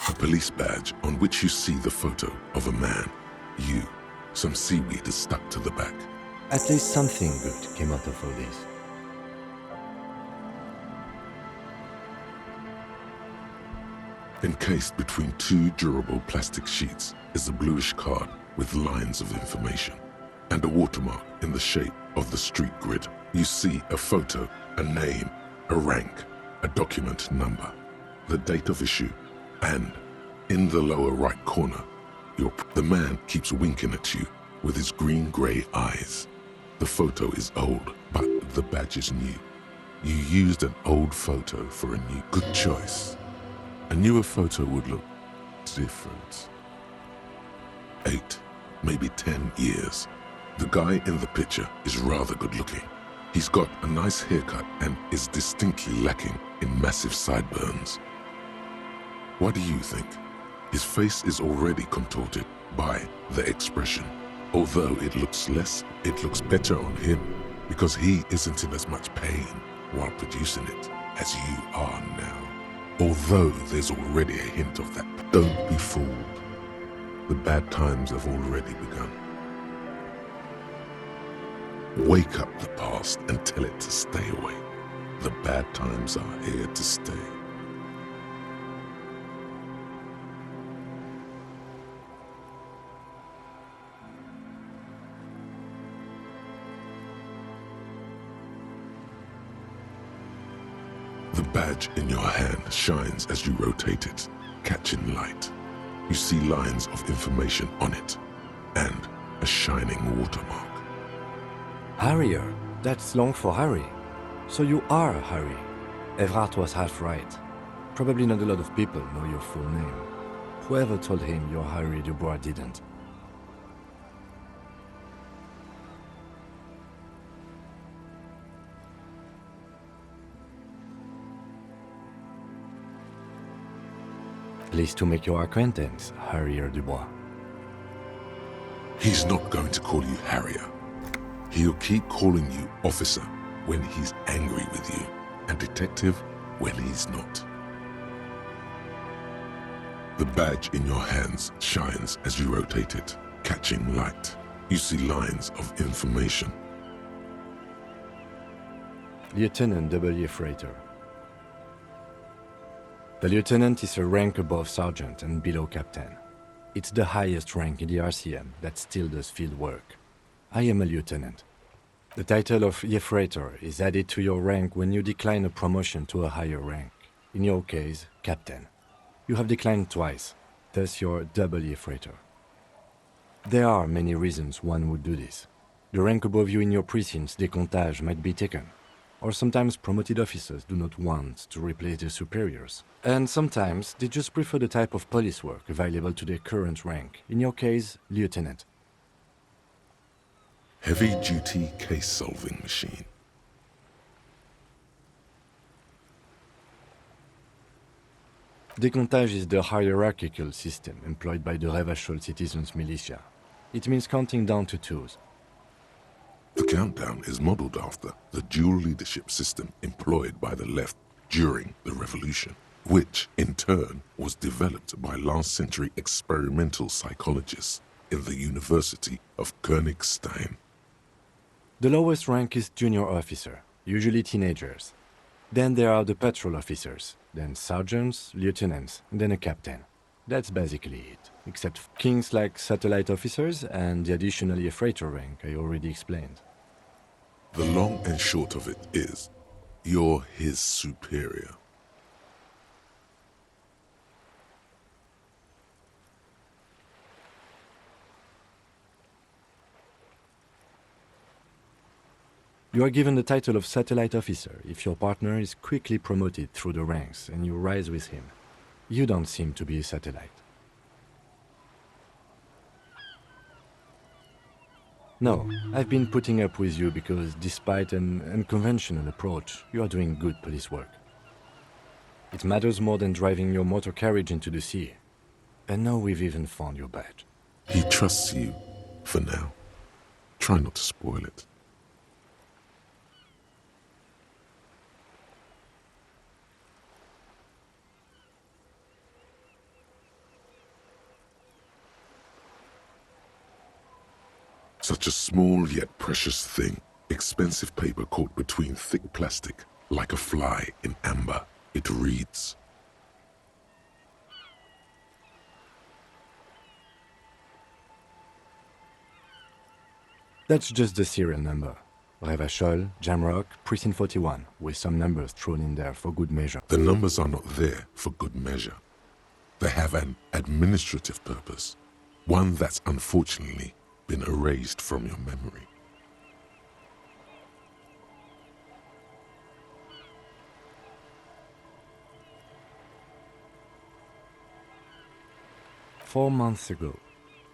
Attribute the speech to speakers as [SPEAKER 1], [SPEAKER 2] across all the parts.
[SPEAKER 1] A police badge on which you see the photo of a man. You. Some seaweed is stuck to the back.
[SPEAKER 2] At least something good came out of all this.
[SPEAKER 1] Encased between two durable plastic sheets is a bluish card with lines of information and a watermark in the shape of the street grid. You see a photo, a name, a rank, a document number, the date of issue, and in the lower right corner, the man keeps winking at you with his green-gray eyes. The photo is old, but the badge is new. You used an old photo for a new. Good choice. A newer photo would look different. 8, maybe 10 years. The guy in the picture is rather good looking. He's got a nice haircut and is distinctly lacking in massive sideburns. What do you think? His face is already contorted by the expression. Although it looks better on him because he isn't in as much pain while producing it as you are now. Although there's already a hint of that. Don't be fooled. The bad times have already begun. Wake up the past and tell it to stay away. The bad times are here to stay. The badge in your hand shines as you rotate it, catching light. You see lines of information on it, and a shining watermark.
[SPEAKER 2] Harrier, that's long for Harry. So you are Harry. Evrard was half right. Probably not a lot of people know your full name. Whoever told him you're Harry Dubois didn't. Pleased to make your acquaintance, Harrier Dubois.
[SPEAKER 1] He's not going to call you Harrier. He'll keep calling you officer when he's angry with you, and detective when he's not. The badge in your hands shines as you rotate it, catching light. You see lines of information.
[SPEAKER 2] Lieutenant W. Freighter. The lieutenant is a rank above sergeant and below captain. It's the highest rank in the RCM that still does field work. I am a lieutenant. The title of Yefreighter is added to your rank when you decline a promotion to a higher rank. In your case, captain. You have declined twice, thus you're double Yefreighter. There are many reasons one would do this. The rank above you in your precinct's décomptage might be taken. Or sometimes promoted officers do not want to replace their superiors. And sometimes they just prefer the type of police work available to their current rank. In your case, lieutenant.
[SPEAKER 1] Heavy-duty case-solving machine.
[SPEAKER 2] Décomptage is the hierarchical system employed by the Revachol citizens' militia. It means counting down to twos.
[SPEAKER 1] The countdown is modeled after the dual leadership system employed by the left during the revolution, which in turn was developed by last-century experimental psychologists in the University of Königstein.
[SPEAKER 2] The lowest rank is junior officer, usually teenagers. Then there are the patrol officers, then sergeants, lieutenants, and then a captain. That's basically it, except kings like satellite officers and the additional freighter rank I already explained.
[SPEAKER 1] The long and short of it is, you're his superior.
[SPEAKER 2] You are given the title of satellite officer if your partner is quickly promoted through the ranks and you rise with him. You don't seem to be a satellite. No, I've been putting up with you because despite an unconventional approach, you are doing good police work. It matters more than driving your motor carriage into the sea. And now we've even found your badge.
[SPEAKER 1] He trusts you, for now. Try not to spoil it. Such a small yet precious thing. Expensive paper caught between thick plastic, like a fly in amber. It reads,
[SPEAKER 2] That's just the serial number. Revachol, Jamrock, Precinct 41, with some numbers thrown in there for good measure.
[SPEAKER 1] the numbers are not there for good measure. They have an administrative purpose, one that's unfortunately been erased from your memory.
[SPEAKER 2] "4 months ago.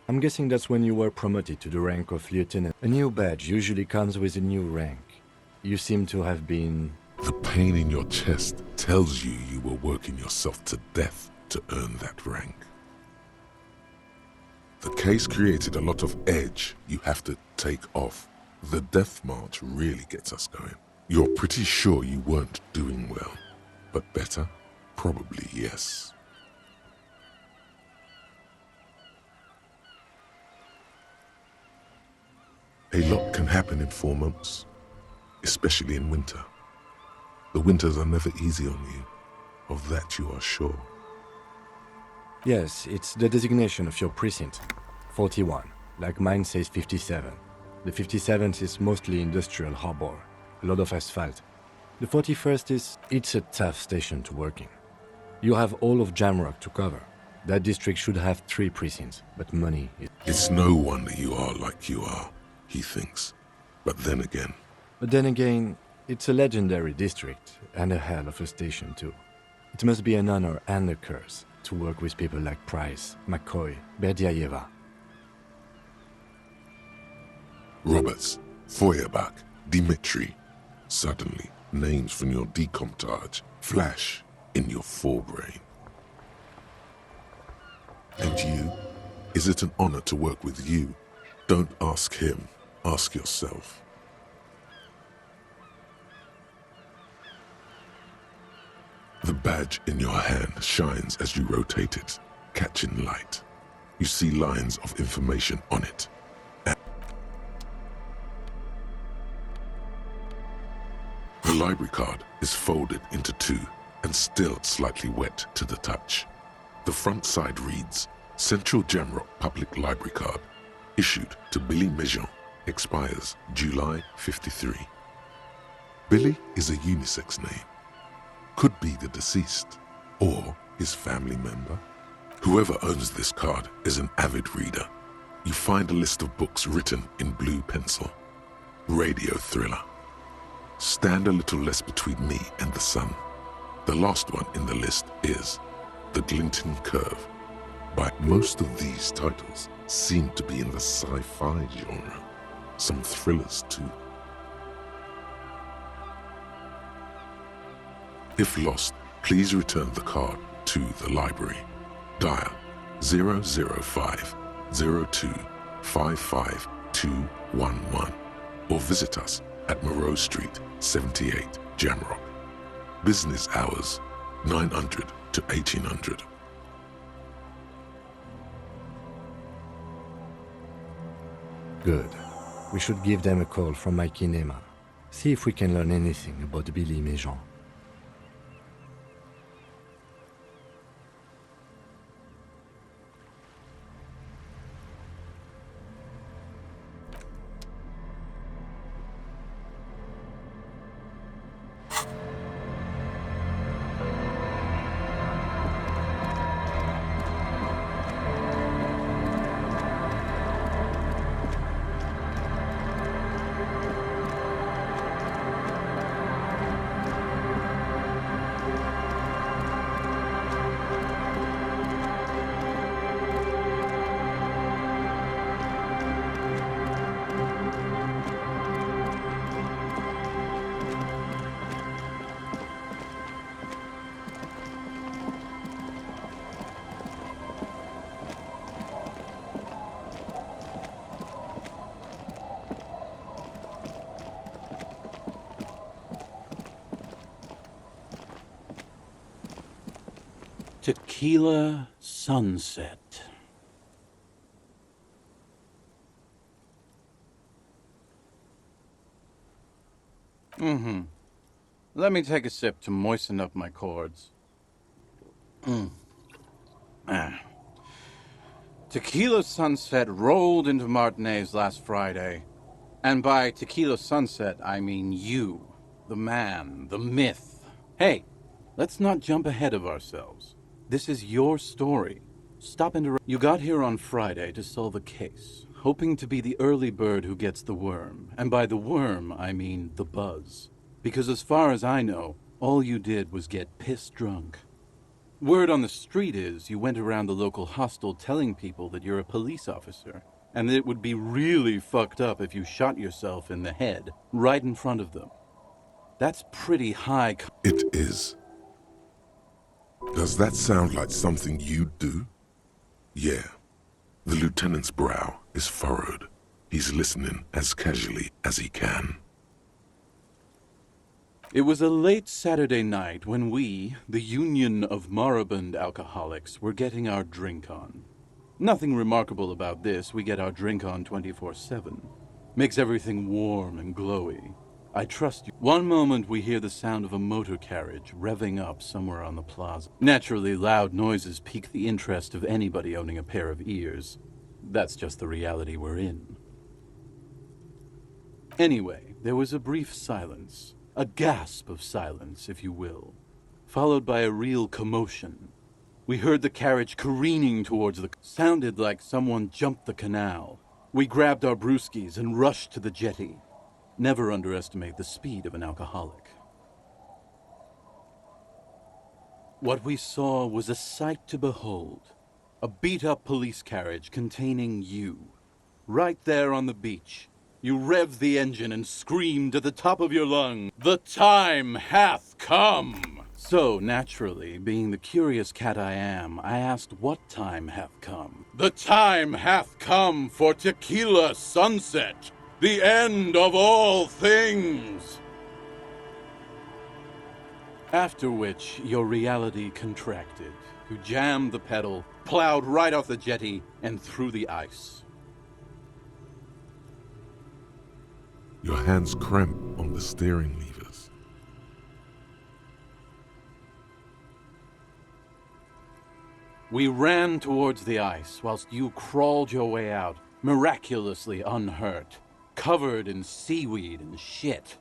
[SPEAKER 2] I'm guessing that's when you were promoted to the rank of lieutenant. A new badge usually comes with a new rank. You seem to have been...
[SPEAKER 1] The pain in your chest tells you you were working yourself to death to earn that rank. The case created a lot of edge you have to take off. The death march really gets us going. You're pretty sure you weren't doing well, but better? Probably yes. A lot can happen in 4 months, especially in winter. The winters are never easy on you, of that you are sure.
[SPEAKER 2] Yes, it's the designation of your precinct. 41, like mine says 57. The 57th is mostly industrial harbor, a lot of asphalt. The 41st is... It's a tough station to work in. You have all of Jamrock to cover. That district should have 3 precincts, but money is...
[SPEAKER 1] It's no wonder you are like you are, he thinks. But then again, it's a legendary district, and a hell of a station too. It must be an honor and a curse to work with people like Price, McCoy, Berdiaeva. Roberts, Feuerbach, Dimitri. Suddenly, names from your decomptage flash in your forebrain. And you? Is it an honor to work with you? Don't ask him, ask yourself. The badge in your hand shines as you rotate it, catching light. You see lines of information on it. The library card is folded into 2 and still slightly wet to the touch. The front side reads, Central Jamrock Public Library Card, issued to Billy Mejean, expires July 53. Billy is a unisex name. Could be the deceased, or his family member. Whoever owns this card is an avid reader. You find a list of books written in blue pencil. Radio thriller. Stand a little less between me and the sun. The last one in the list is The Glinting Curve. But most of these titles seem to be in the sci-fi genre. Some thrillers too. If lost, please return the card to the library. Dial 005 02 55211 or visit us at Moreau Street, 78, Jamrock. Business hours, 900 to 1800.
[SPEAKER 2] Good. We should give them a call from my kinema. See if we can learn anything about Billy Mejean.
[SPEAKER 3] Tequila Sunset. Let me take a sip to moisten up my cords. Tequila Sunset rolled into Martinez last Friday. And by Tequila Sunset, I mean you, the man, the myth. Hey, let's not jump ahead of ourselves. This is your story. Stop interrupting. You got here on Friday to solve a case, hoping to be the early bird who gets the worm. And by the worm, I mean the buzz. Because as far as I know, all you did was get piss drunk. Word on the street is you went around the local hostel telling people that you're a police officer, and that it would be really fucked up if you shot yourself in the head right in front of them. That's pretty high.
[SPEAKER 1] It is. Does that sound like something you'd do? Yeah. The lieutenant's brow is furrowed. He's listening as casually as he can.
[SPEAKER 3] It was a late Saturday night when we, the Union of Moribund Alcoholics, were getting our drink on. Nothing remarkable about this. We get our drink on 24/7. Makes everything warm and glowy. I trust you. One moment we hear the sound of a motor carriage revving up somewhere on the plaza. Naturally, loud noises pique the interest of anybody owning a pair of ears. That's just the reality we're in. Anyway, there was a brief silence. A gasp of silence, if you will, followed by a real commotion. We heard the carriage careening towards the... Sounded like someone jumped the canal. We grabbed our brewskis and rushed to the jetty. Never underestimate the speed of an alcoholic. What we saw was a sight to behold. A beat-up police carriage containing you. Right there on the beach. You revved the engine and screamed at the top of your lungs, "The time hath come!" So, naturally, being the curious cat I am, I asked what time hath come. The time hath come for Tequila Sunset, the end of all things! After which, your reality contracted. You jammed the pedal, plowed right off the jetty, and through the ice.
[SPEAKER 1] Your hands cramp on the steering levers.
[SPEAKER 3] We ran towards the ice whilst you crawled your way out, miraculously unhurt, covered in seaweed and shit,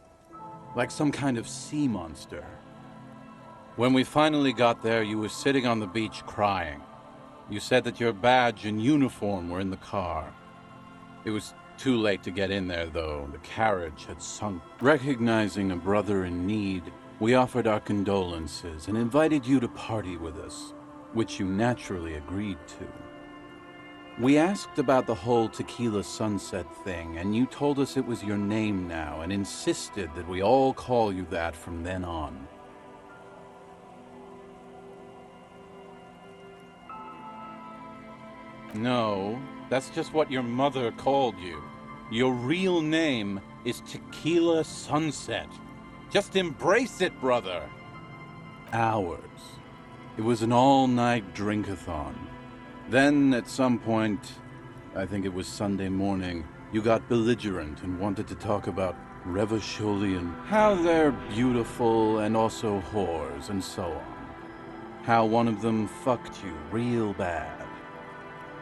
[SPEAKER 3] like some kind of sea monster. When we finally got there, you were sitting on the beach crying. You said that your badge and uniform were in the car. It was too late to get in there, though. The carriage had sunk. Recognizing a brother in need, we offered our condolences and invited you to party with us, which you naturally agreed to. We asked about the whole Tequila Sunset thing, and you told us it was your name now and insisted that we all call you that from then on. No, that's just what your mother called you. Your real name is Tequila Sunset. Just embrace it, brother. Ours. It was an all-night drink-a-thon. Then, at some point, I think it was Sunday morning, you got belligerent and wanted to talk about Revacholi and how they're beautiful and also whores and so on. How one of them fucked you real bad.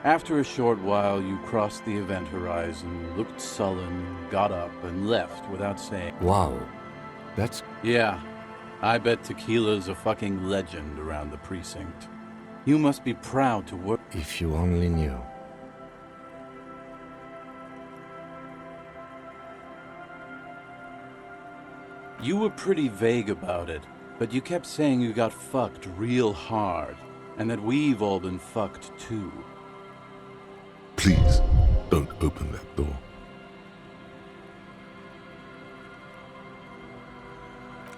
[SPEAKER 3] After a short while, you crossed the event horizon, looked sullen, got up, and left without saying...
[SPEAKER 2] Wow, that's...
[SPEAKER 3] Yeah, I bet Tequila's a fucking legend around the precinct. You must be proud to work...
[SPEAKER 2] If you only knew.
[SPEAKER 3] You were pretty vague about it, but you kept saying you got fucked real hard, and that we've all been fucked too.
[SPEAKER 1] Please, don't open that door.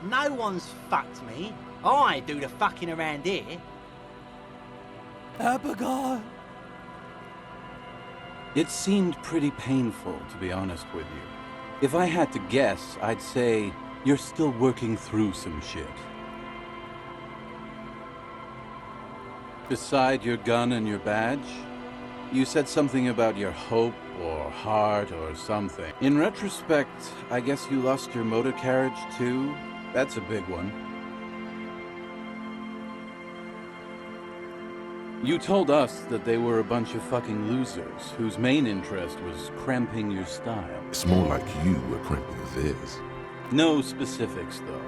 [SPEAKER 4] No one's fucked me. I do the fucking around here.
[SPEAKER 3] Abigail! It seemed pretty painful, to be honest with you. If I had to guess, I'd say you're still working through some shit. Beside your gun and your badge, You said something about your hope or heart or something. In retrospect, I guess you lost your motor carriage too? That's a big one. You told us that they were a bunch of fucking losers whose main interest was cramping your style.
[SPEAKER 1] It's more like you were cramping theirs.
[SPEAKER 3] No specifics, though.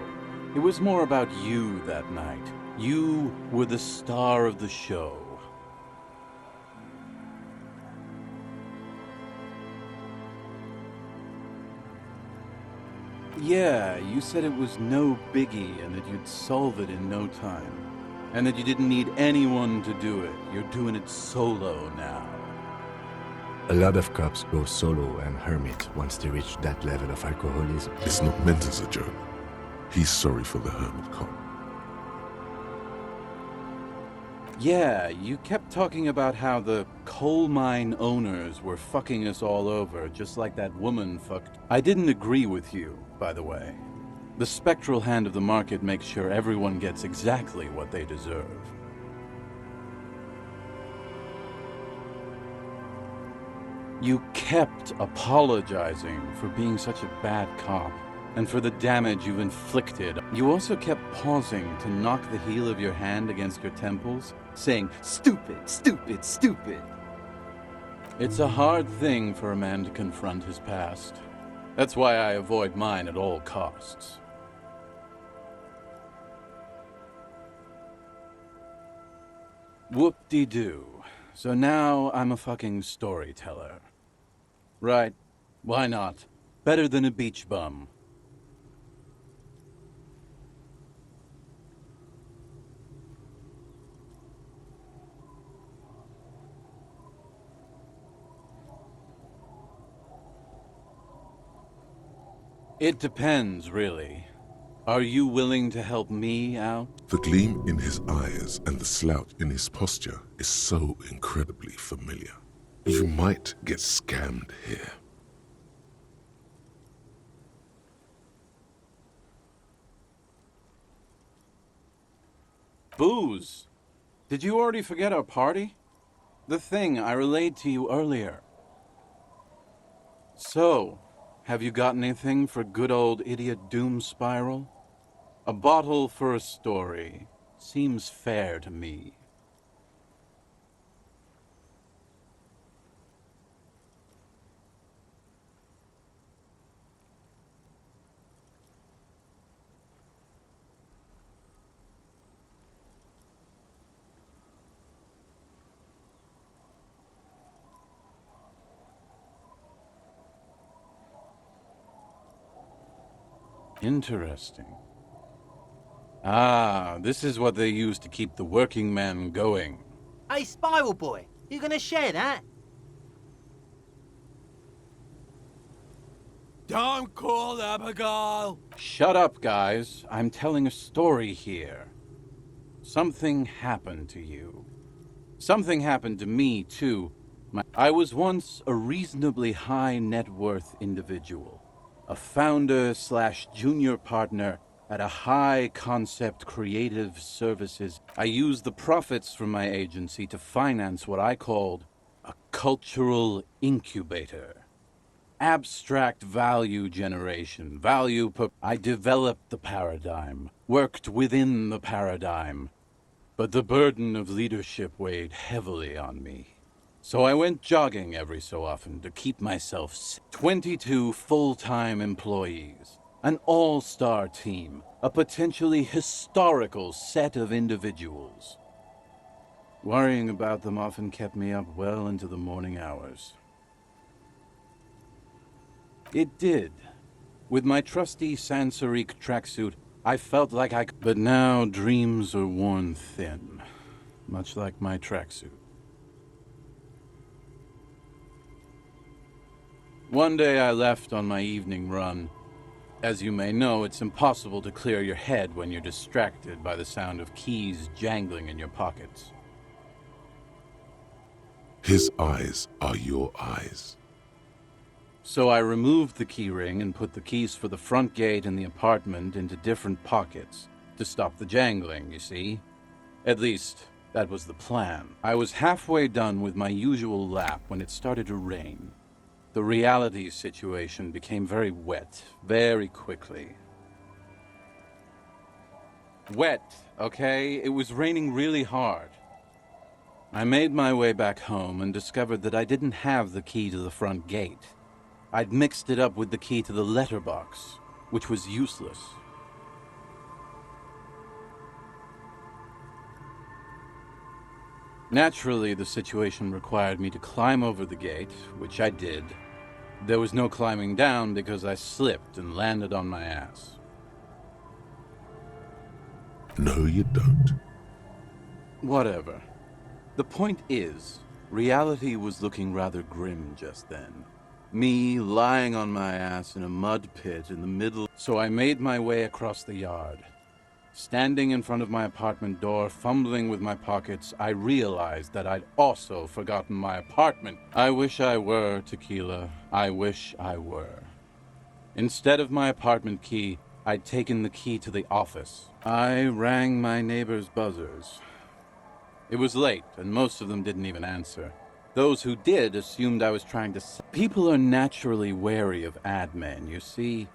[SPEAKER 3] It was more about you that night. You were the star of the show. Yeah, you said it was no biggie and that you'd solve it in no time. And that you didn't need anyone to do it. You're doing it solo now.
[SPEAKER 2] A lot of cops go solo and hermit once they reach that level of alcoholism.
[SPEAKER 1] It's not meant as a joke. He's sorry for the hermit cop.
[SPEAKER 3] Yeah, you kept talking about how the coal mine owners were fucking us all over, just like that woman fucked. I didn't agree with you, by the way. The spectral hand of the market makes sure everyone gets exactly what they deserve. You kept apologizing for being such a bad cop, and for the damage you've inflicted. You also kept pausing to knock the heel of your hand against your temples, saying, "Stupid, stupid, stupid." It's a hard thing for a man to confront his past. That's why I avoid mine at all costs. Whoop-de-doo. So now I'm a fucking storyteller. Right. Why not? Better than a beach bum. It depends, really. Are you willing to help me out?
[SPEAKER 1] The gleam in his eyes and the slouch in his posture is so incredibly familiar. You might get scammed here.
[SPEAKER 3] Booze. Did you already forget our party? The thing I relayed to you earlier. So, have you got anything for good old idiot Doom Spiral? A bottle for a story. Seems fair to me. Interesting. Ah, this is what they use to keep the working men going.
[SPEAKER 4] Hey, Spiral Boy, you gonna share that?
[SPEAKER 5] Don't call Abigail!
[SPEAKER 3] Shut up, guys. I'm telling a story here. Something happened to you. Something happened to me, too. I was once a reasonably high net worth individual. A founder/junior partner at a high-concept creative services. I used the profits from my agency to finance what I called a cultural incubator. Abstract value generation, I developed the paradigm, worked within the paradigm, but the burden of leadership weighed heavily on me. So I went jogging every so often to keep myself 22 full-time employees, an all-star team, a potentially historical set of individuals. Worrying about them often kept me up well into the morning hours. It did. With my trusty Sansarique tracksuit, I felt like I could. But now dreams are worn thin, much like my tracksuit. One day I left on my evening run. As you may know, it's impossible to clear your head when you're distracted by the sound of keys jangling in your pockets.
[SPEAKER 1] His eyes are your eyes.
[SPEAKER 3] So I removed the key ring and put the keys for the front gate and the apartment into different pockets to stop the jangling, you see? At least, That was the plan. I was halfway done with my usual lap when it started to rain. The reality situation became very wet, very quickly. Wet, okay? It was raining really hard. I made my way back home and discovered that I didn't have the key to the front gate. I'd mixed it up with the key to the letterbox, which was useless. Naturally, the situation required me to climb over the gate, which I did. There was no climbing down because I slipped and landed on my ass.
[SPEAKER 1] No, you don't.
[SPEAKER 3] Whatever. The point is, reality was looking rather grim just then. Me lying on my ass in a mud pit in the middle. So I made my way across the yard. Standing in front of my apartment door, fumbling with my pockets, I realized that I'd also forgotten my apartment. I wish I were, Tequila. I wish I were. Instead of my apartment key, I'd taken the key to the office. I rang my neighbor's buzzers. It was late, and most of them didn't even answer. Those who did assumed I was trying to... People are naturally wary of ad men, you see.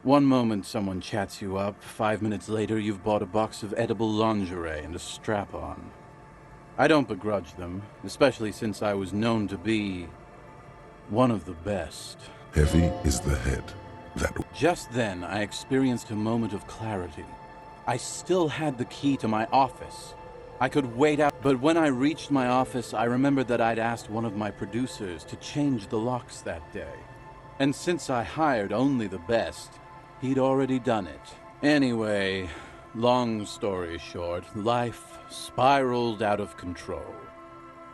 [SPEAKER 3] One moment someone chats you up, 5 minutes later you've bought a box of edible lingerie and a strap-on. I don't begrudge them, especially since I was known to be one of the best.
[SPEAKER 1] Heavy is the head.
[SPEAKER 3] Just then, I experienced a moment of clarity. I still had the key to my office. I could wait out, but when I reached my office, I remembered that I'd asked one of my producers to change the locks that day. And since I hired only the best, he'd already done it. Anyway, long story short, life spiraled out of control.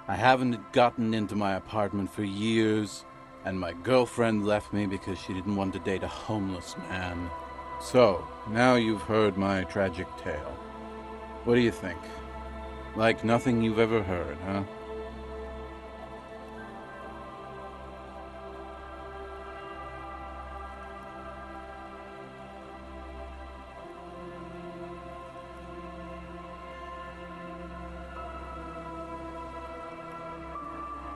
[SPEAKER 3] I haven't gotten into my apartment for years, and my girlfriend left me because she didn't want to date a homeless man. So, now you've heard my tragic tale. What do you think? Like nothing you've ever heard, huh?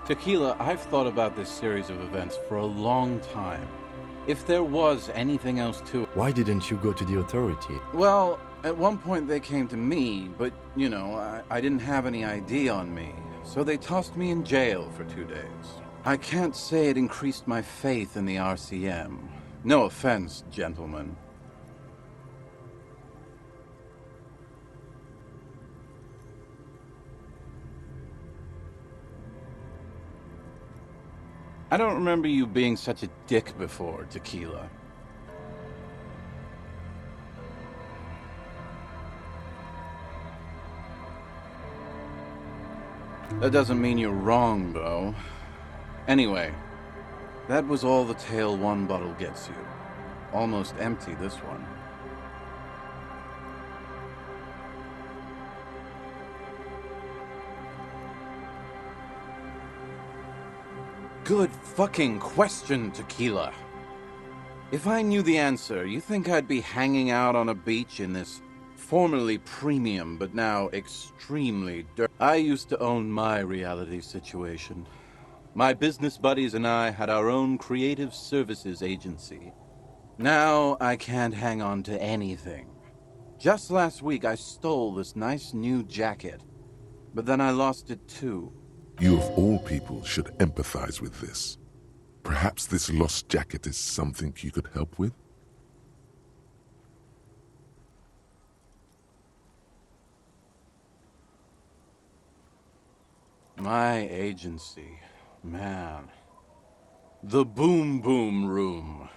[SPEAKER 3] Tequila, I've thought about this series of events for a long time. If there was anything else to it...
[SPEAKER 2] Why didn't you go to the authority?
[SPEAKER 3] Well, at one point they came to me, but, you know, I didn't have any ID on me, so they tossed me in jail for 2 days. I can't say it increased my faith in the RCM. No offense, gentlemen. I don't remember you being such a dick before, Tequila. That doesn't mean you're wrong, though. Anyway, that was all the tale one bottle gets you. Almost empty, this one. Good fucking question, Tequila. If I knew the answer, you think I'd be hanging out on a beach in this formerly premium but now extremely dirty... I used to own my reality situation. My business buddies and I had our own creative services agency. Now I can't hang on to anything. Just last week I stole this nice new jacket, but then I lost it too.
[SPEAKER 1] You of all people should empathize with this. Perhaps this lost jacket is something you could help with?
[SPEAKER 3] My agency, man. The Boom Boom Room.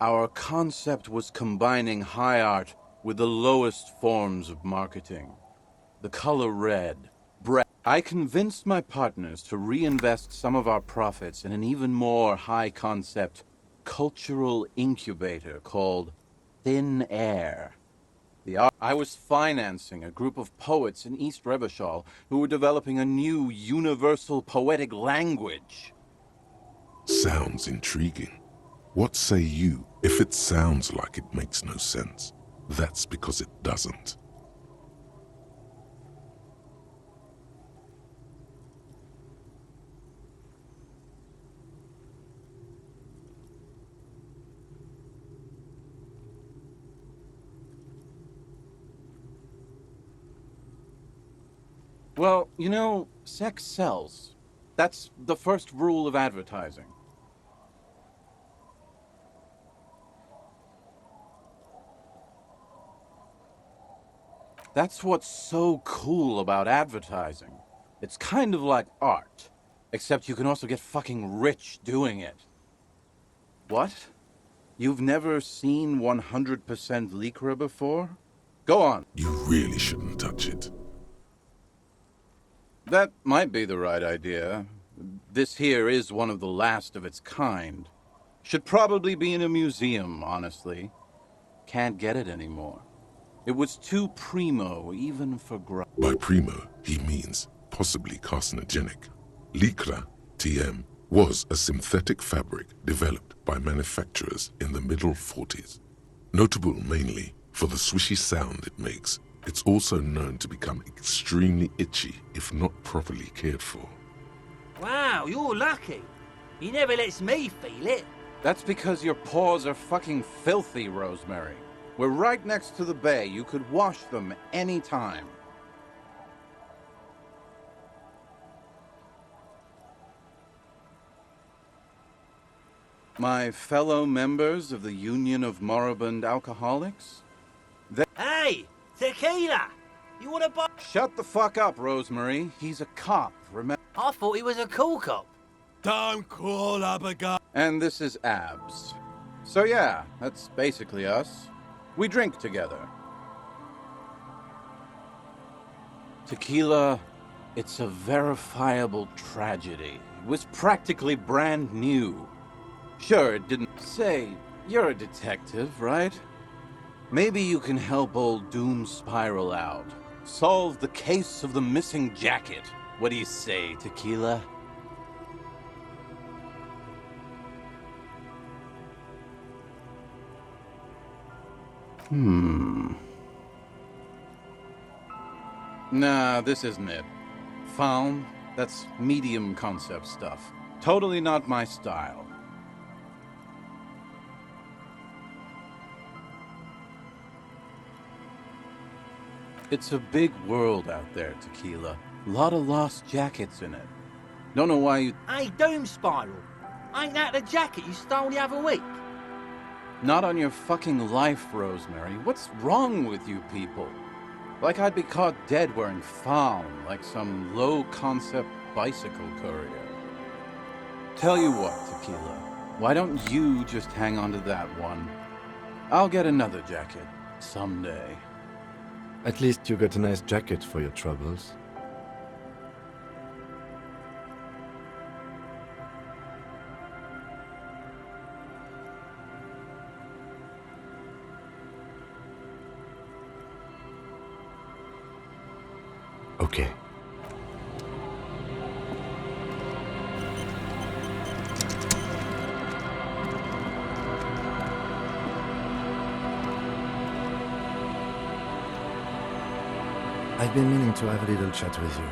[SPEAKER 3] Our concept was combining high art with the lowest forms of marketing. The color red. I convinced my partners to reinvest some of our profits in an even more high-concept cultural incubator called Thin Air. I was financing a group of poets in East Revachol who were developing a new universal poetic language.
[SPEAKER 1] Sounds intriguing. What say you? If it sounds like it makes no sense, that's because it doesn't.
[SPEAKER 3] Well, you know, sex sells. That's the first rule of advertising. That's what's so cool about advertising. It's kind of like art, except you can also get fucking rich doing it. What? You've never seen 100% Lycra before? Go on.
[SPEAKER 1] You really shouldn't touch it.
[SPEAKER 3] That might be the right idea. This here is one of the last of its kind. Should probably be in a museum, honestly. Can't get it anymore. It was too primo, even for
[SPEAKER 1] By primo, he means possibly carcinogenic. Lycra, TM, was a synthetic fabric developed by manufacturers in the middle 40s. Notable mainly for the swishy sound it makes, it's also known to become extremely itchy if not properly cared for.
[SPEAKER 4] Wow, you're lucky. He never lets me feel it.
[SPEAKER 3] That's because your paws are fucking filthy, Rosemary. We're right next to the bay. You could wash them anytime. My fellow members of the Union of Moribund Alcoholics?
[SPEAKER 4] Hey, tequila! You wanna buy?
[SPEAKER 3] Shut the fuck up, Rosemary. He's a cop, remember?
[SPEAKER 4] I thought he was a cool cop.
[SPEAKER 5] Don't call Abigail.
[SPEAKER 3] And this is Abs. So yeah, that's basically us. We drink together. Tequila, it's a verifiable tragedy. It was practically brand new. Sure, it didn't say, you're a detective, right? Maybe you can help old Doom Spiral out. Solve the case of the missing jacket. What do you say, Tequila? Nah, this isn't it. Found? That's medium concept stuff. Totally not my style. It's a big world out there, Tequila. A lot of lost jackets in it. Don't know why you...
[SPEAKER 4] Hey, Doom Spiral. Ain't that the jacket you stole the other week?
[SPEAKER 3] Not on your fucking life, Rosemary. What's wrong with you people? Like I'd be caught dead wearing fawn, like some low-concept bicycle courier. Tell you what, Tequila. Why don't you just hang on to that one? I'll get another jacket. Someday.
[SPEAKER 2] At least you got a nice jacket for your troubles. Okay. I've been meaning to have a little chat with you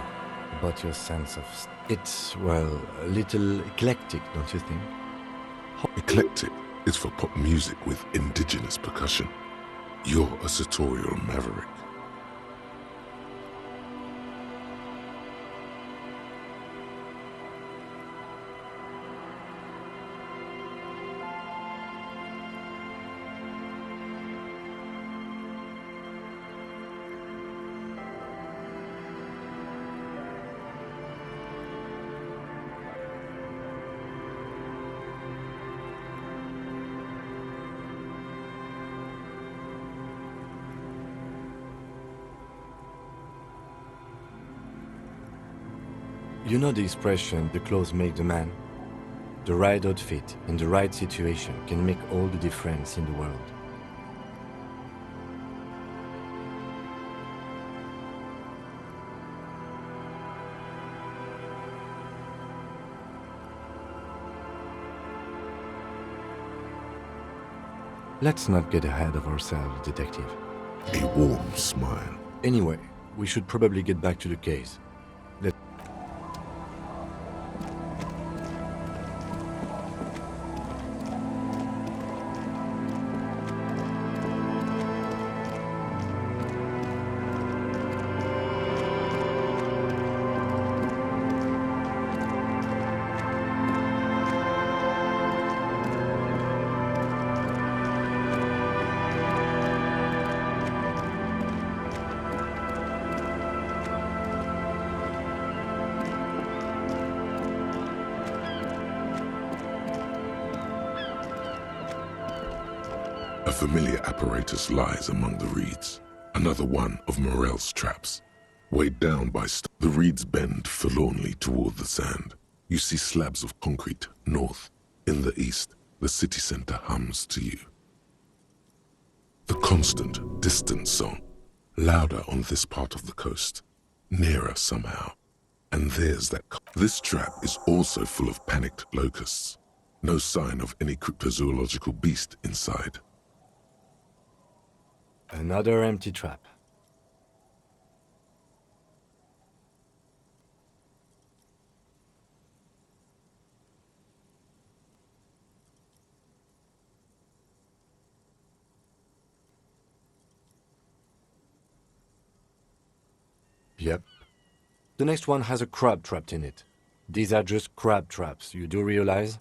[SPEAKER 2] about your sense of... It's, well, a little eclectic, don't you think?
[SPEAKER 1] Eclectic is for pop music with indigenous percussion. You're a sartorial maverick.
[SPEAKER 2] You know the expression, the clothes make the man? The right outfit in the right situation can make all the difference in the world. Let's not get ahead of ourselves, Detective.
[SPEAKER 1] A warm smile.
[SPEAKER 2] Anyway, we should probably get back to the case.
[SPEAKER 1] familiar apparatus lies among the reeds, another one of Morel's traps. Weighed down by the reeds bend forlornly toward the sand. You see slabs of concrete north. In the east, the city center hums to you. The constant, distant song, louder on this part of the coast, nearer somehow. And there's that. This trap is also full of panicked locusts. No sign of any cryptozoological beast inside.
[SPEAKER 2] Another empty trap. Yep. The next one has a crab trapped in it. These are just crab traps, you do realize?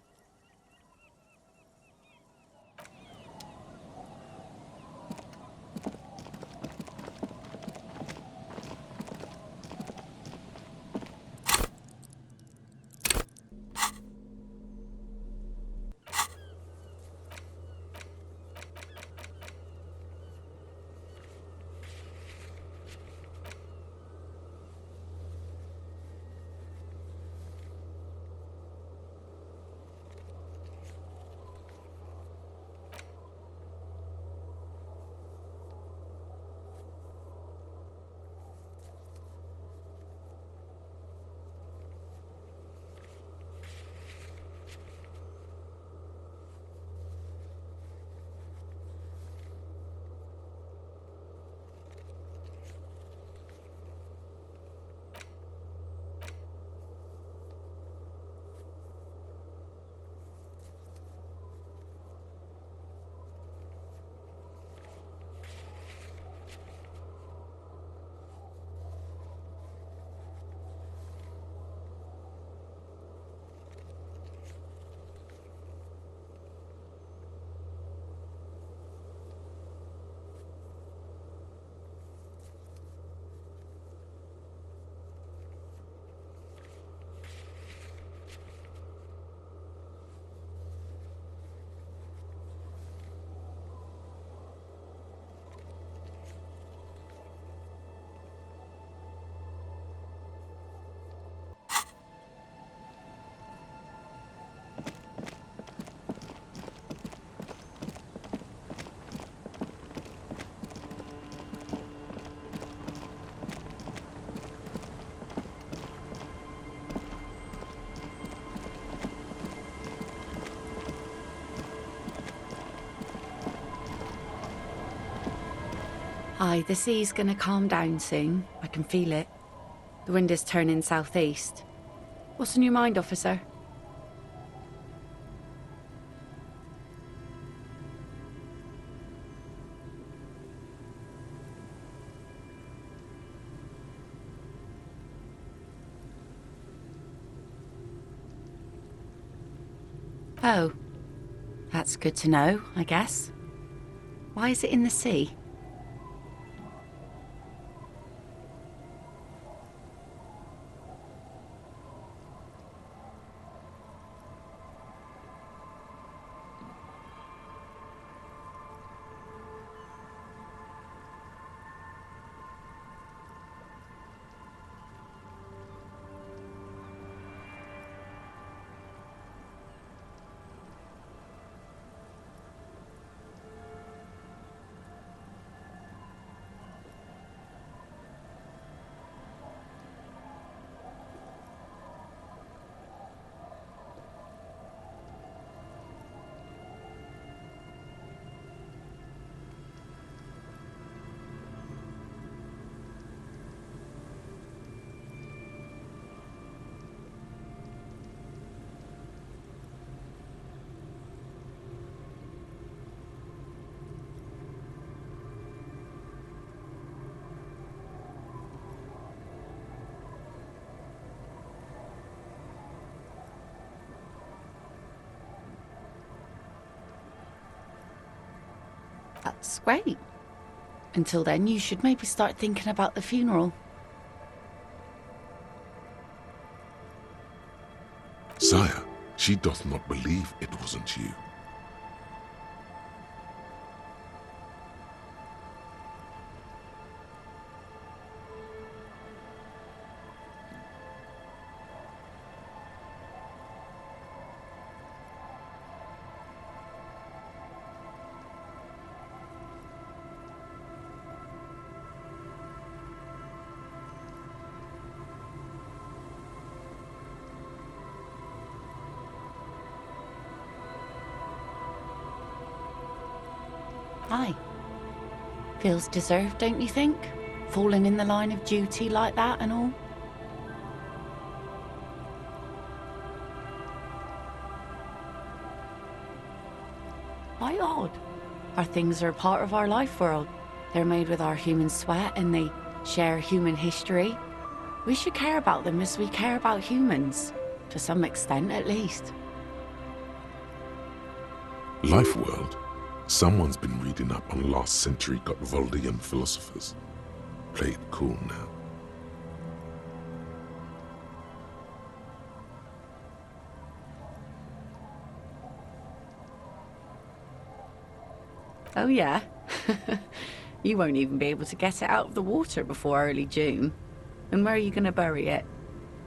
[SPEAKER 6] Aye, the sea's gonna calm down soon. I can feel it. The wind is turning southeast. What's on your mind, officer? Oh, that's good to know, I guess. Why is it in the sea? That's great. Until then, you should maybe start thinking about the funeral.
[SPEAKER 1] Sire, she doth not believe it wasn't you.
[SPEAKER 6] Aye. Feels deserved, don't you think? Falling in the line of duty like that and all. Why odd? Our things are a part of our life world. They're made with our human sweat and they share human history. We should care about them as we care about humans. To some extent, at least.
[SPEAKER 1] Life world? Someone's been reading up on last century Gotvaldian philosophers. Play it cool now.
[SPEAKER 6] Oh yeah? You won't even be able to get it out of the water before early June. And where are you going to bury it?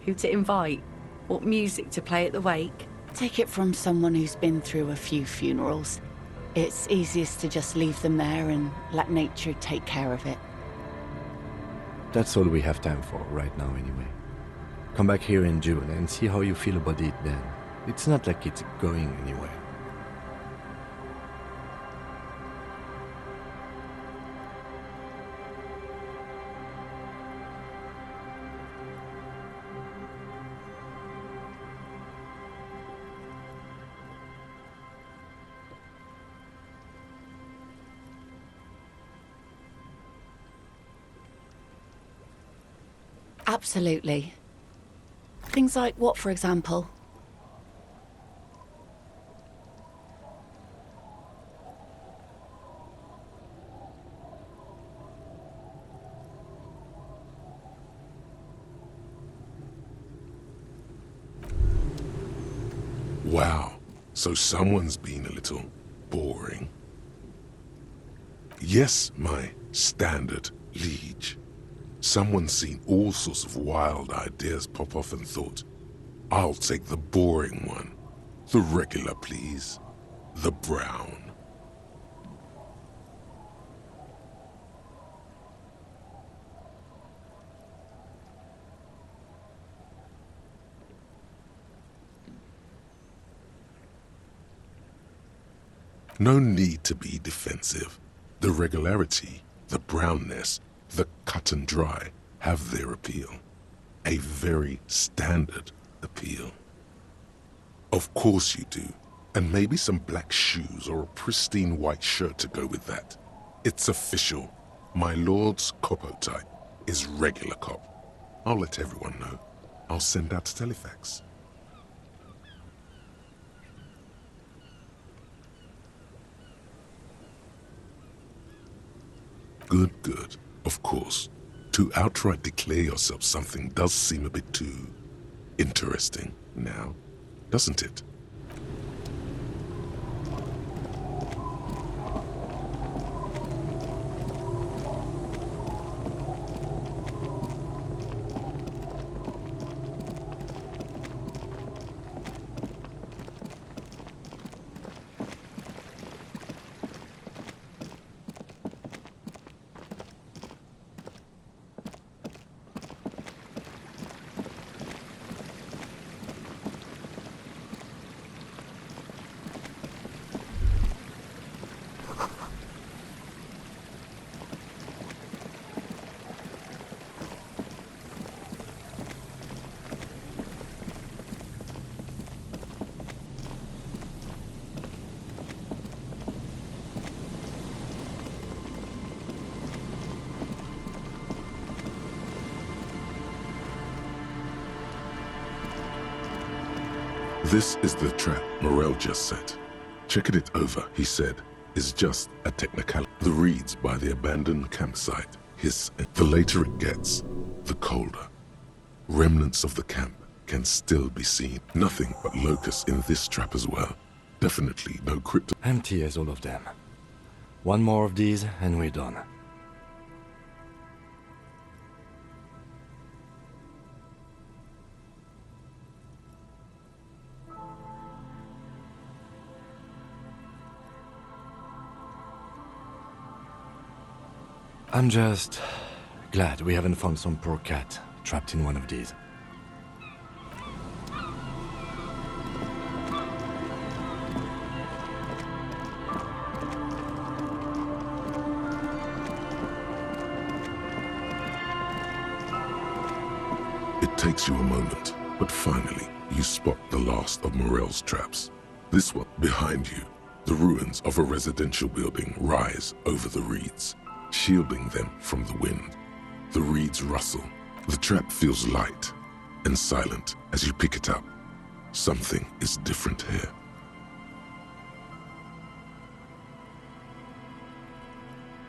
[SPEAKER 6] Who to invite? What music to play at the wake? Take it from someone who's been through a few funerals. It's easiest to just leave them there and let nature take care of it.
[SPEAKER 2] That's all we have time for right now anyway. Come back here in June and see how you feel about it then. It's not like it's going anywhere.
[SPEAKER 6] Absolutely. Things like what, for example?
[SPEAKER 1] Wow, so someone's been a little boring. Yes, my standard liege. Someone's seen all sorts of wild ideas pop off and thought, I'll take the boring one. The regular, please. The brown. No need to be defensive. The regularity, the brownness, the cut and dry have their appeal. A very standard appeal. Of course you do. And maybe some black shoes or a pristine white shirt to go with that. It's official. My lord's Copo type is regular cop. I'll let everyone know. I'll send out a telefax. Good, good. Of course. To outright declare yourself something does seem a bit too interesting now, doesn't it? This is the trap Morel just set. Checking it over, he said, is just a technicality. The reeds by the abandoned campsite hiss. The later it gets, the colder. Remnants of the camp can still be seen. Nothing but locusts in this trap as well. Definitely no crypto.
[SPEAKER 2] Empty as all of them. One more of these and we're done. I'm just glad we haven't found some poor cat trapped in one of these.
[SPEAKER 1] takes you a moment, but finally you spot the last of Morel's traps. This one, behind you, the ruins of a residential building rise over the reeds, shielding them from the wind. The reeds rustle. The trap feels light and silent as you pick it up. Something is different here.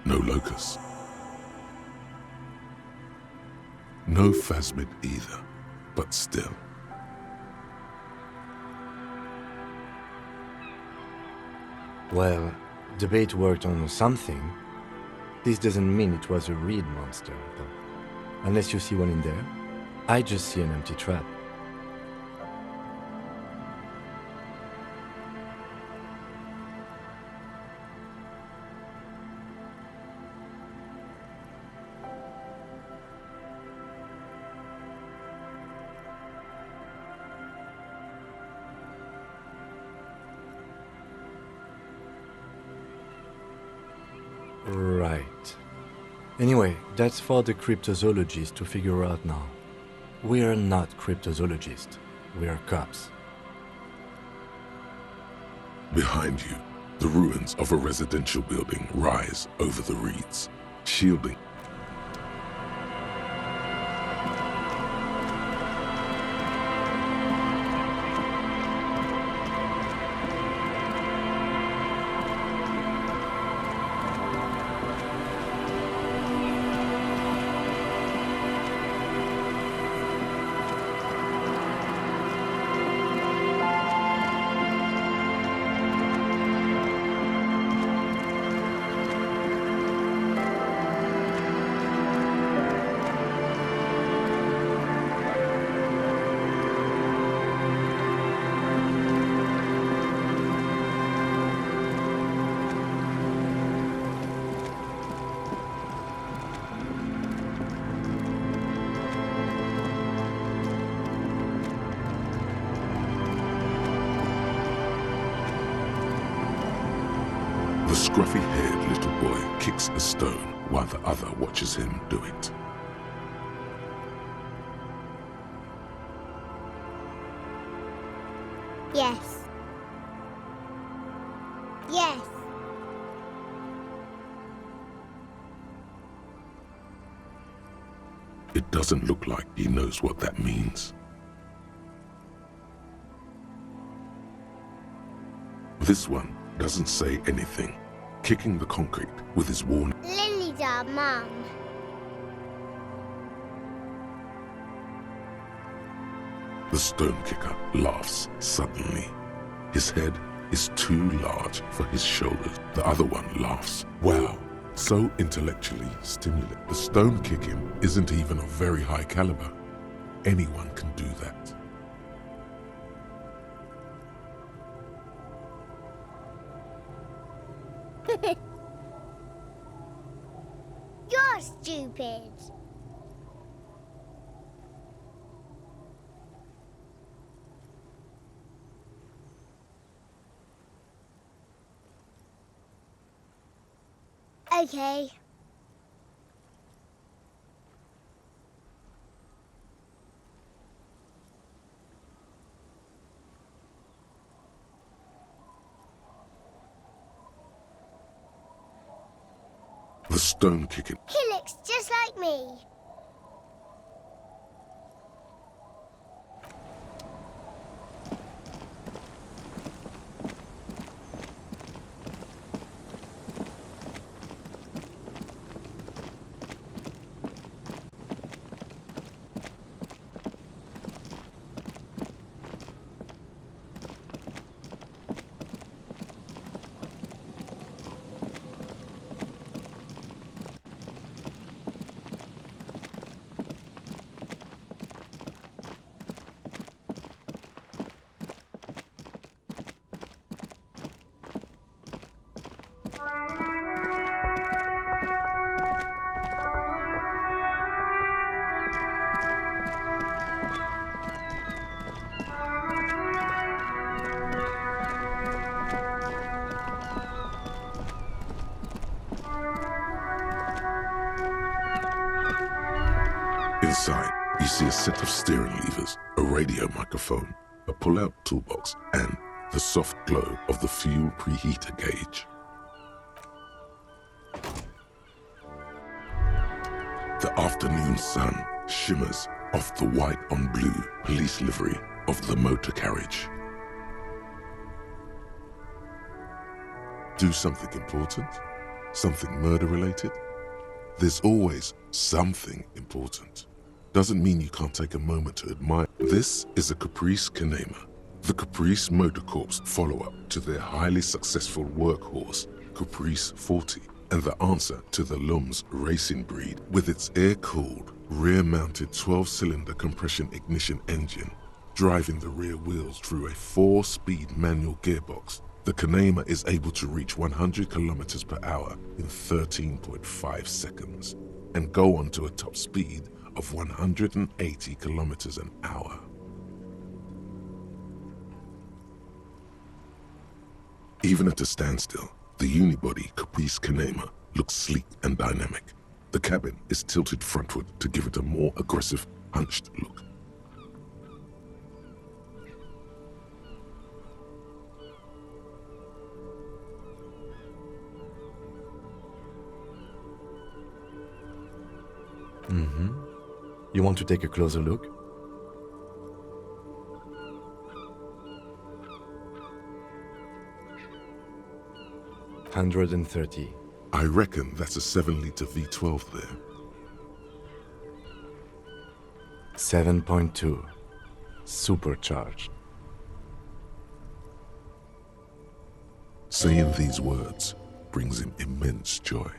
[SPEAKER 1] No locust. No phasmid either, but still.
[SPEAKER 2] Well, the bait worked on something. This doesn't mean it was a reed monster, though. Unless you see one in there. I just see an empty trap. Right. Anyway, that's for the cryptozoologists to figure out now. We're not cryptozoologists. We're cops.
[SPEAKER 1] Behind you, the ruins of a residential building rise over the reeds, shielding. The scruffy-haired little boy kicks a stone while the other watches him do it.
[SPEAKER 7] Yes. Yes.
[SPEAKER 1] It doesn't look like he knows what that means. This one doesn't say anything, kicking the concrete with his worn.
[SPEAKER 7] Lily's our mum.
[SPEAKER 1] The stone kicker laughs suddenly. His head is too large for his shoulders. The other one laughs. Wow, so intellectually stimulating. The stone kicking isn't even of very high caliber. Anyone can do that.
[SPEAKER 7] You're stupid. Okay.
[SPEAKER 1] The stone kicking.
[SPEAKER 7] He looks just like me.
[SPEAKER 1] Inside, you see a set of steering levers, a radio microphone, a pull-out toolbox, and the soft glow of the fuel preheater gauge. The afternoon sun shimmers off the white on blue police livery of the motor carriage. Do something important? Something murder-related? There's always something important. Doesn't mean you can't take a moment to admire. This is a Caprice Canema, the Caprice Motor Corps follow-up to their highly successful workhorse, Caprice 40, and the answer to the Lum's racing breed with its air-cooled, rear-mounted 12-cylinder compression ignition engine, driving the rear wheels through a 4-speed manual gearbox. The Canema is able to reach 100 kilometers per hour in 13.5 seconds and go on to a top speed of 180 kilometers an hour. Even at a standstill, the unibody Caprice Canema looks sleek and dynamic. The cabin is tilted frontward to give it a more aggressive, hunched look.
[SPEAKER 2] You want to take a closer look? $130.
[SPEAKER 1] I reckon that's a 7-liter V12 there.
[SPEAKER 2] 7.2. Supercharged.
[SPEAKER 1] Saying these words brings him immense joy.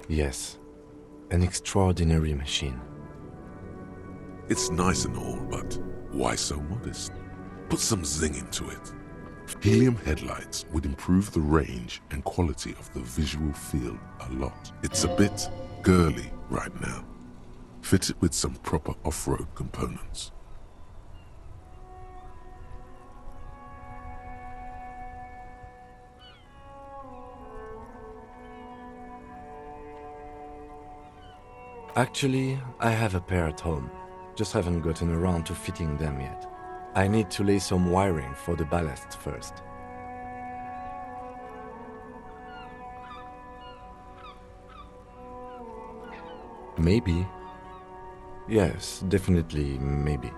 [SPEAKER 2] Yes, an extraordinary machine.
[SPEAKER 1] It's nice and all, but why so modest? Put some zing into it. Helium headlights would improve the range and quality of the visual field a lot. It's a bit girly right now. Fit it with some proper off-road components.
[SPEAKER 2] Actually, I have a pair at home. Just haven't gotten around to fitting them yet. I need to lay some wiring for the ballast first. Maybe. Yes, definitely maybe.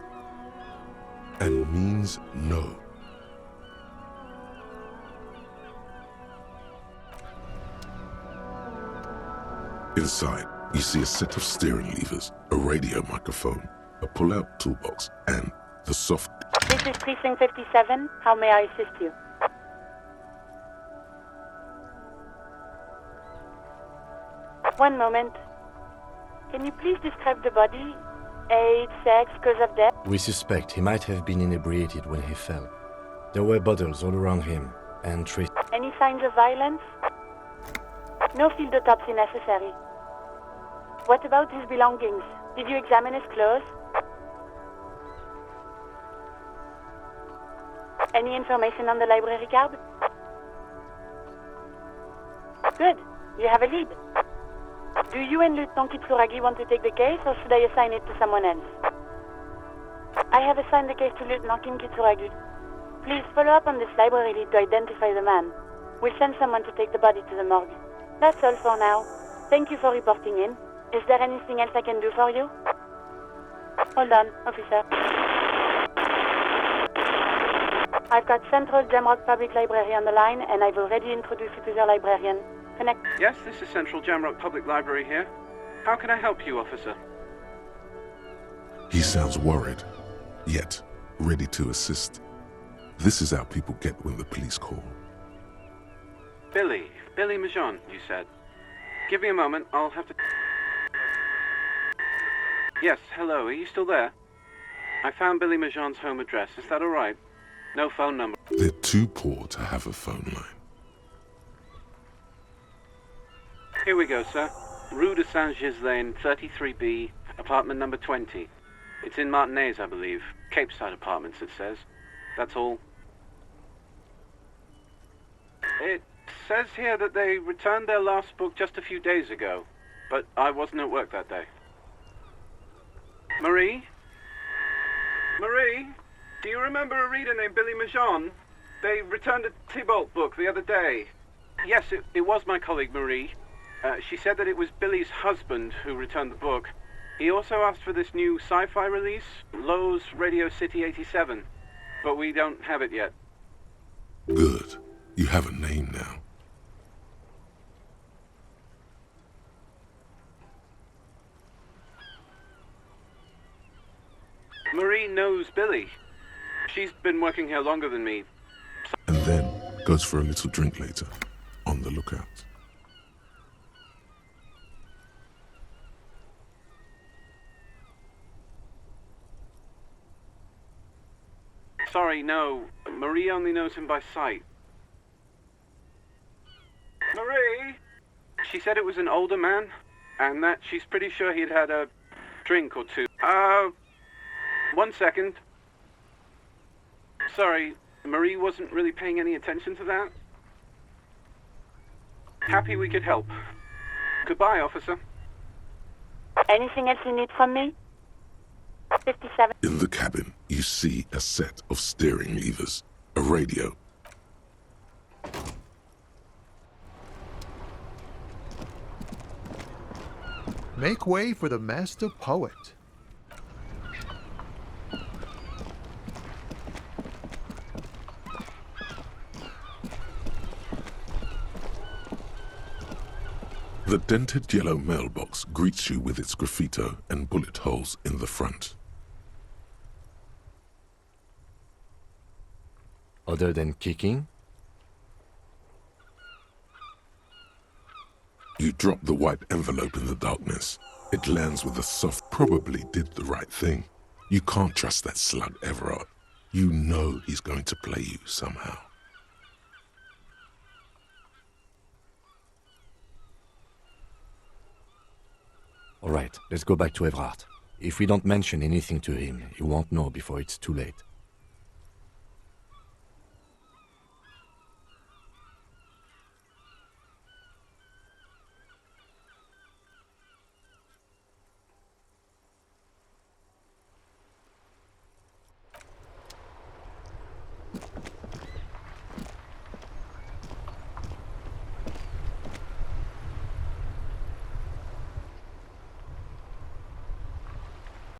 [SPEAKER 1] And means no. Inside, you see a set of steering levers, a radio microphone, a pull-out toolbox, and the soft...
[SPEAKER 8] This is Precinct 57. How may I assist you? One moment. Can you please describe the body? Age, sex, cause of death?
[SPEAKER 2] We suspect he might have been inebriated when he fell. There were bottles all around him, and traces.
[SPEAKER 8] Any signs of violence? No field autopsy necessary. What about his belongings? Did you examine his clothes? Any information on the library card? Good. You have a lead. Do you and Lieutenant Kitsuragi want to take the case, or should I assign it to someone else? I have assigned the case to Lieutenant Kim Kitsuragi. Please follow up on this library lead to identify the man. We'll send someone to take the body to the morgue. That's all for now. Thank you for reporting in. Is there anything else I can do for you? Hold on, officer. I've got Central Jamrock Public Library on the line, and I've already introduced you to their librarian. Connect.
[SPEAKER 9] Yes, this is Central Jamrock Public Library here. How can I help you, officer?
[SPEAKER 1] He sounds worried, yet ready to assist. This is how people get when the police call.
[SPEAKER 9] Billy Majon, you said. Give me a moment, I'll have to... Yes, hello, are you still there? I found Billy Majon's home address, is that alright? No phone number.
[SPEAKER 1] They're too poor to have a phone line.
[SPEAKER 9] Here we go, sir. Rue de Saint-Ghislain, 33B, apartment number 20. It's in Martinez, I believe. Capeside Apartments, it says. That's all. It says here that they returned their last book just a few days ago. but I wasn't at work that day. Marie? Marie? Do you remember a reader named Billy Majon? They returned a Tybalt book the other day. Yes, it was my colleague Marie. She said that it was Billy's husband who returned the book. He also asked for this new sci-fi release, Lowe's Radio City 87. But we don't have it yet.
[SPEAKER 1] Good. You have a name now.
[SPEAKER 9] Marie knows Billy. She's been working here longer than me.
[SPEAKER 1] And then goes for a little drink later. On the lookout.
[SPEAKER 9] Sorry, no. Marie only knows him by sight. Marie? She said it was an older man, and that she's pretty sure he'd had a drink or two. 1 second. Sorry, Marie wasn't really paying any attention to that. Happy we could help. Goodbye, officer.
[SPEAKER 8] Anything else you need from me? 57.
[SPEAKER 1] In the cabin, you see a set of steering levers, a radio.
[SPEAKER 10] Make way for the master poet.
[SPEAKER 1] The dented yellow mailbox greets you with its graffito and bullet holes in the front.
[SPEAKER 2] Other than kicking?
[SPEAKER 1] You drop the white envelope in the darkness. It lands with a soft, probably did the right thing. You can't trust that slug, Everard. You know he's going to play you somehow.
[SPEAKER 2] All right, let's go back to Everard. If we don't mention anything to him, he won't know before it's too late.